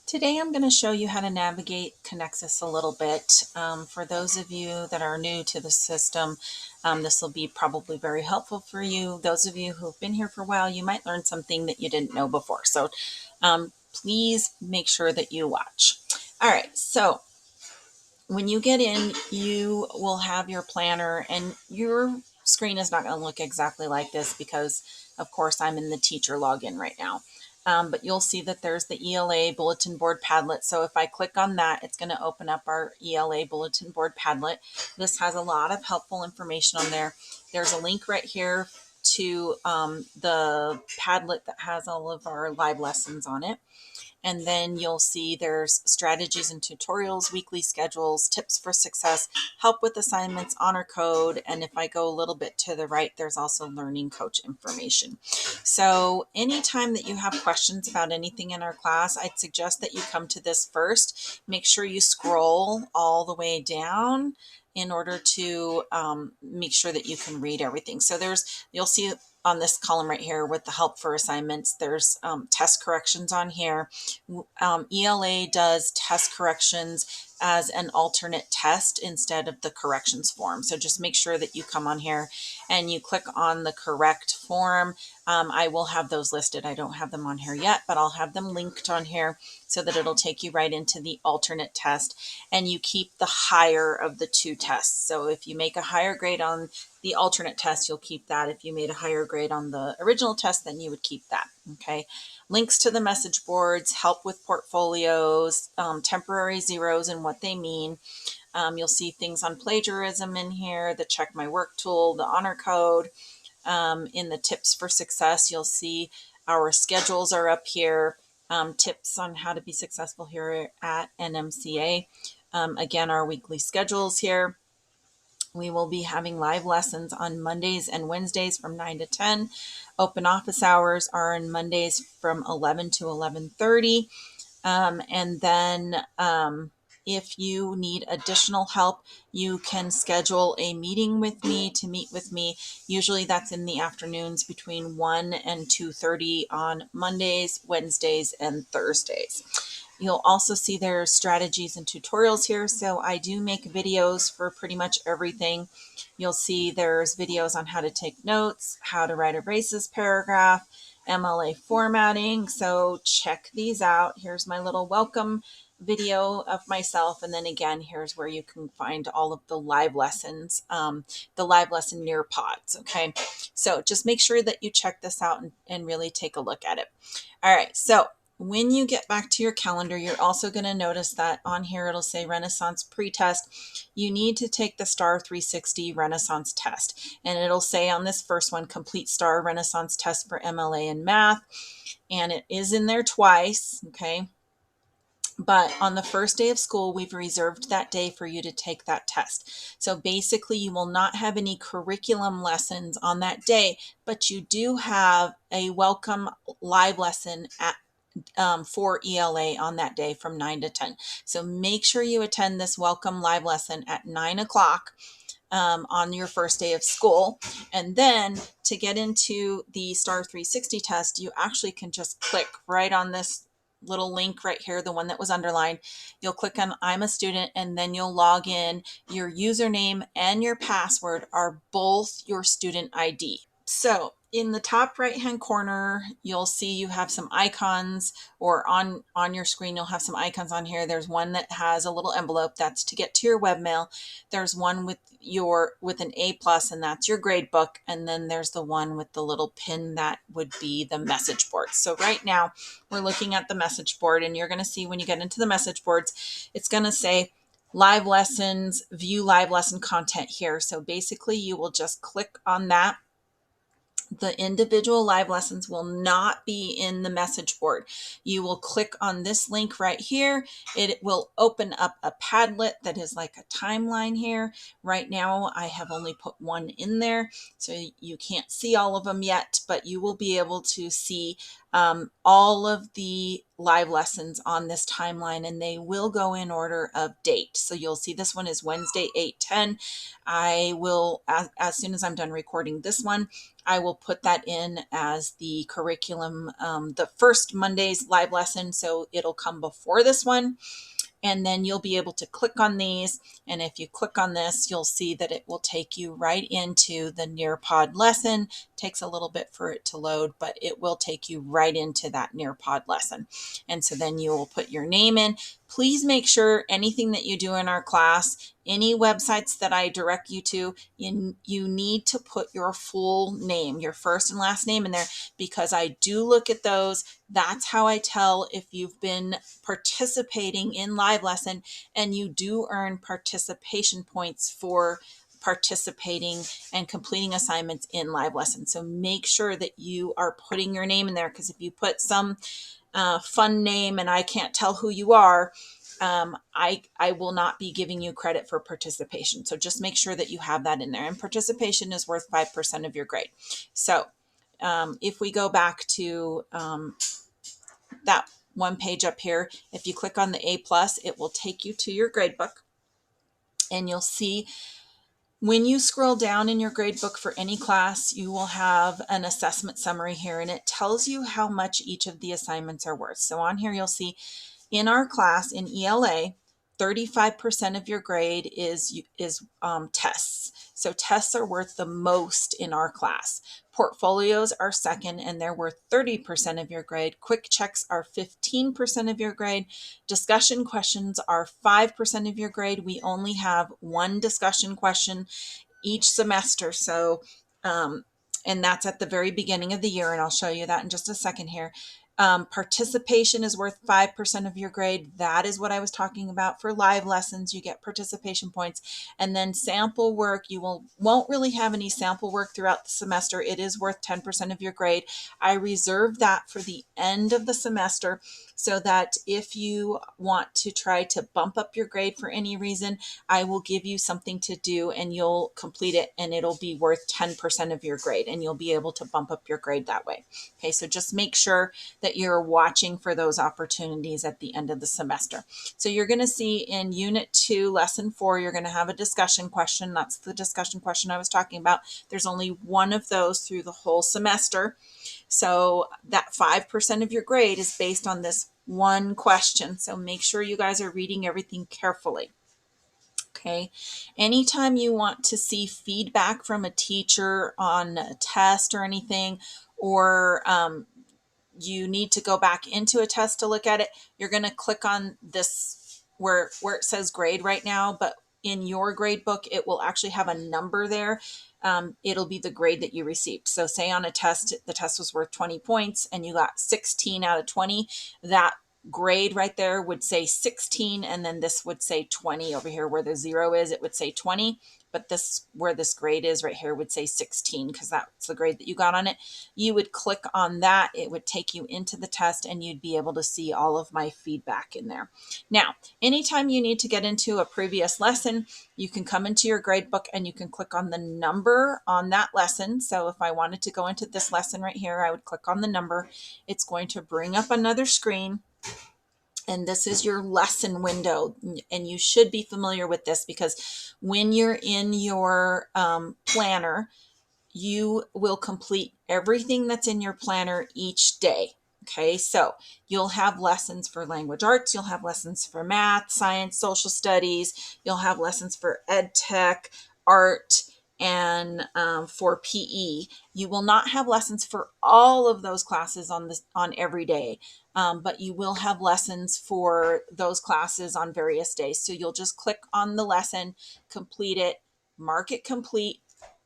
Today I'm going to show you how to navigate Connexus a little bit. For those of you that are new to the system, this will be probably very helpful for you. Those of you who've been here for a while, you might learn something that you didn't know before. So please make sure that you watch. All right, so when you get in, you will have your planner, and your screen is not going to look exactly like this because, of course, I'm in the teacher login right now. But you'll see that there's the ELA bulletin board Padlet. So if I click on that, it's going to open up our ELA bulletin board Padlet. This has a lot of helpful information on there. There's a link right here to the Padlet that has all of our live lessons on it. And then you'll see there's strategies and tutorials, weekly schedules, tips for success, help with assignments, honor code. And if I go a little bit to the right, there's also learning coach information. So anytime that you have questions about anything in our class, I'd suggest that you come to this first. Make sure you scroll all the way down in order to make sure that you can read everything. So you'll see on this column right here with the help for assignments, there's test corrections on here. ELA does test corrections as an alternate test instead of the corrections form. So just make sure that you come on here and you click on the correct form. I will have those listed. I don't have them on here yet, but I'll have them linked on here so that it'll take you right into the alternate test, and you keep the higher of the two tests. So if you make a higher grade on the alternate test, you'll keep that. If you made a higher grade on the original test, then you would keep that. Okay. Links to the message boards, help with portfolios, temporary zeros and what they mean. You'll see things on plagiarism in here, the check my work tool, the honor code. In the tips for success, you'll see our schedules are up here. Tips on how to be successful here at NMCA. Again, our weekly schedules here. We will be having live lessons on Mondays and Wednesdays from 9 to 10. Open office hours are on Mondays from 11 to 11:30. And then if you need additional help, you can schedule a meeting with me to meet with me. Usually that's in the afternoons between 1 and 2:30 on Mondays, Wednesdays, and Thursdays. You'll also see there's strategies and tutorials here. So I do make videos for pretty much everything. You'll see there's videos on how to take notes, how to write a braces paragraph, MLA formatting. So check these out. Here's my little welcome video of myself. And then again, here's where you can find all of the live lessons, the live lesson near pods. Okay. So just make sure that you check this out and really take a look at it. All right. So when you get back to your calendar, you're also going to notice that on here it'll say Renaissance pretest. You need to take the STAR 360 Renaissance test. And it'll say on this first one, complete STAR Renaissance test for MLA and math. And it is in there twice, okay? But on the first day of school, we've reserved that day for you to take that test. So basically, you will not have any curriculum lessons on that day, but you do have a welcome live lesson at for ELA on that day from 9 to 10. So make sure you attend this welcome live lesson at 9 o'clock on your first day of school. And then to get into the STAR 360 test, you actually can just click right on this little link right here, the one that was underlined. You'll click on I'm a student, and then you'll log in. Your username and your password are both your student ID. So in the top right hand corner, you'll see you have some icons, or on your screen you'll have some icons on here. There's one that has a little envelope, that's to get to your webmail. There's one with an A+, and that's your grade book. And then there's the one with the little pin that would be the message board. So right now we're looking at the message board, and you're going to see when you get into the message boards, it's going to say live lessons, view live lesson content here. So basically you will just click on that. The individual live lessons will not be in the message board. You will click on this link right here. It will open up a Padlet that is like a timeline here. Right now, I have only put one in there, so you can't see all of them yet, but you will be able to see all of the live lessons on this timeline, and they will go in order of date. So you'll see this one is Wednesday, 8/10. I will, as soon as I'm done recording this one, I will put that in as the curriculum, the first Monday's live lesson. So it'll come before this one. And then you'll be able to click on these. And if you click on this, you'll see that it will take you right into the Nearpod lesson. It takes a little bit for it to load, but it will take you right into that Nearpod lesson. And so then you will put your name in. Please make sure anything that you do in our class, any websites that I direct you to, you need to put your full name, your first and last name in there, because I do look at those. That's how I tell if you've been participating in live lesson, and you do earn participation points for participating and completing assignments in live lessons. So make sure that you are putting your name in there, because if you put some fun name and I can't tell who you are, I will not be giving you credit for participation. So just make sure that you have that in there. And participation is worth 5% of your grade. So if we go back to that one page up here, if you click on the A+, it will take you to your grade book. And you'll see when you scroll down in your grade book for any class, you will have an assessment summary here, and it tells you how much each of the assignments are worth. So on here, you'll see in our class in ELA, 35% of your grade is tests. So tests are worth the most in our class. Portfolios are second, and they're worth 30% of your grade. Quick checks are 15% of your grade. Discussion questions are 5% of your grade. We only have one discussion question each semester. So, and that's at the very beginning of the year, and I'll show you that in just a second here. Participation is worth 5% of your grade. That is what I was talking about for live lessons. You get participation points. And then sample work, you won't really have any sample work throughout the semester. It is worth 10% of your grade. I reserve that for the end of the semester, so that if you want to try to bump up your grade for any reason, I will give you something to do and you'll complete it, and it'll be worth 10% of your grade, and you'll be able to bump up your grade that way. Okay, so just make sure that you're watching for those opportunities at the end of the semester. So you're going to see in Unit 2, Lesson 4, you're going to have a discussion question. That's the discussion question I was talking about. There's only one of those through the whole semester. So that 5% of your grade is based on this one question. So make sure you guys are reading everything carefully. Okay. Anytime you want to see feedback from a teacher on a test or anything, or you need to go back into a test to look at it, you're going to click on this where it says grade right now, but in your grade book, it will actually have a number there. It'll be the grade that you received. So say on a test, the test was worth 20 points and you got 16 out of 20, that grade right there would say 16, and then this would say 20 over here where the 0 is, it would say 20, but this where this grade is right here would say 16 because that's the grade that you got on it. You would click on that, it would take you into the test, and you'd be able to see all of my feedback in there. Now, anytime you need to get into a previous lesson, you can come into your grade book and you can click on the number on that lesson. So if I wanted to go into this lesson right here, I would click on the number. It's going to bring up another screen. And this is your lesson window. And you should be familiar with this because when you're in your planner, you will complete everything that's in your planner each day. Okay, so you'll have lessons for language arts, you'll have lessons for math, science, social studies, you'll have lessons for ed tech, art, and for PE. You will not have lessons for all of those classes on every day, but you will have lessons for those classes on various days. So you'll just click on the lesson, complete it, mark it complete,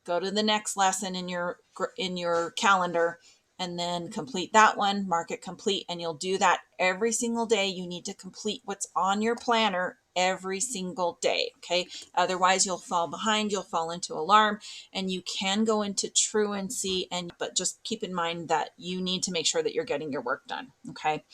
go to the next lesson in your calendar, and then complete that one, mark it complete, and you'll do that every single day. You need to complete what's on your planner every single day, okay? Otherwise, you'll fall behind, you'll fall into alarm, and you can go into truancy, but just keep in mind that you need to make sure that you're getting your work done, okay?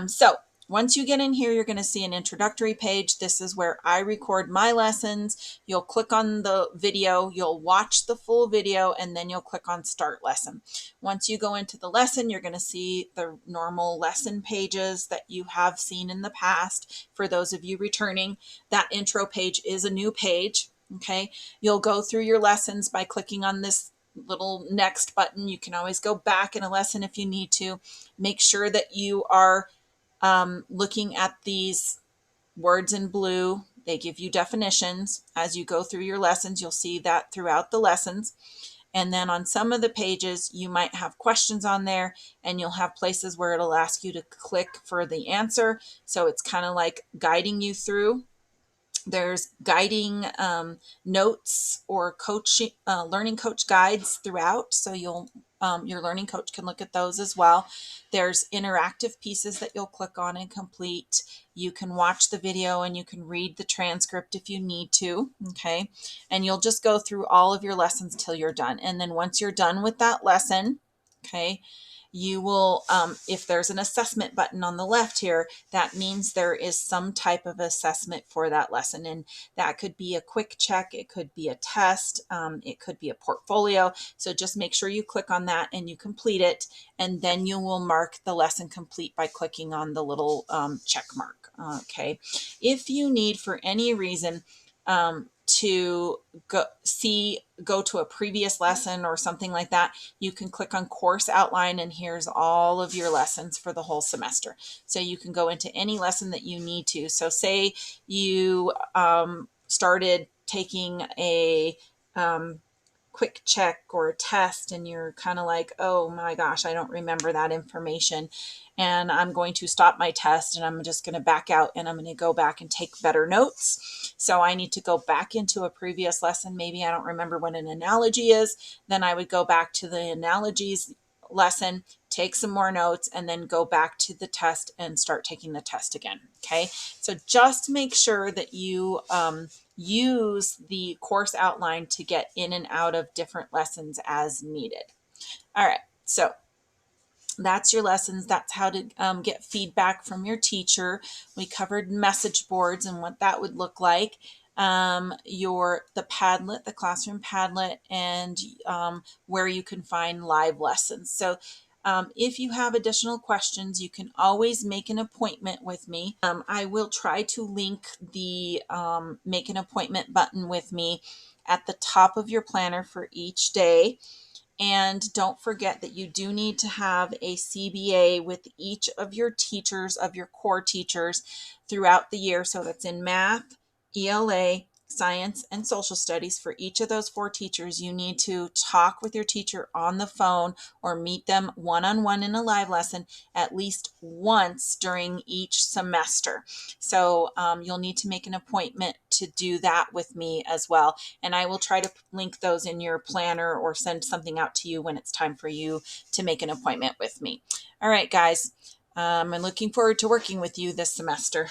So Once you get in here, you're going to see an introductory page. This is where I record my lessons. You'll click on the video, you'll watch the full video, and then you'll click on Start Lesson. Once you go into the lesson, you're going to see the normal lesson pages that you have seen in the past. For those of you returning, that intro page is a new page. Okay, you'll go through your lessons by clicking on this little next button. You can always go back in a lesson if you need to. Make sure that you are looking at these words in blue. They give you definitions. As you go through your lessons, you'll see that throughout the lessons. And then on some of the pages, you might have questions on there, and you'll have places where it'll ask you to click for the answer. So it's kind of like guiding you through. There's guiding notes or learning coach guides throughout, so your learning coach can look at those as well. There's interactive pieces that you'll click on and complete. You can watch the video and you can read the transcript if you need to, okay? And you'll just go through all of your lessons till you're done. And then once you're done with that lesson, okay, you will, if there's an assessment button on the left here, that means there is some type of assessment for that lesson. And that could be a quick check, it could be a test, it could be a portfolio. So just make sure you click on that and you complete it. And then you will mark the lesson complete by clicking on the little check mark. Okay. If you need for any reason to go to a previous lesson or something like that, you can click on course outline, and here's all of your lessons for the whole semester. So you can go into any lesson that you need to. So say you started taking a quick check or a test, and you're kind of like, oh my gosh, I don't remember that information, and I'm going to stop my test and I'm just going to back out and I'm going to go back and take better notes. So I need to go back into a previous lesson. Maybe I don't remember what an analogy is. Then I would go back to the analogies lesson, take some more notes, and then go back to the test and start taking the test again. Okay, so just make sure that you use the course outline to get in and out of different lessons as needed. All right, so that's your lessons. That's how to get feedback from your teacher. We covered message boards and what that would look like. The Padlet, the classroom Padlet, and where you can find live lessons. So if you have additional questions, you can always make an appointment with me. I will try to link the make an appointment button with me at the top of your planner for each day. And don't forget that you do need to have a CBA with each of your teachers, of your core teachers throughout the year. So that's in math, ELA, science, and social studies. For each of those 4 teachers, you need to talk with your teacher on the phone or meet them one-on-one in a live lesson at least once during each semester. So you'll need to make an appointment to do that with me as well. And I will try to link those in your planner or send something out to you when it's time for you to make an appointment with me. All right, guys, I'm looking forward to working with you this semester.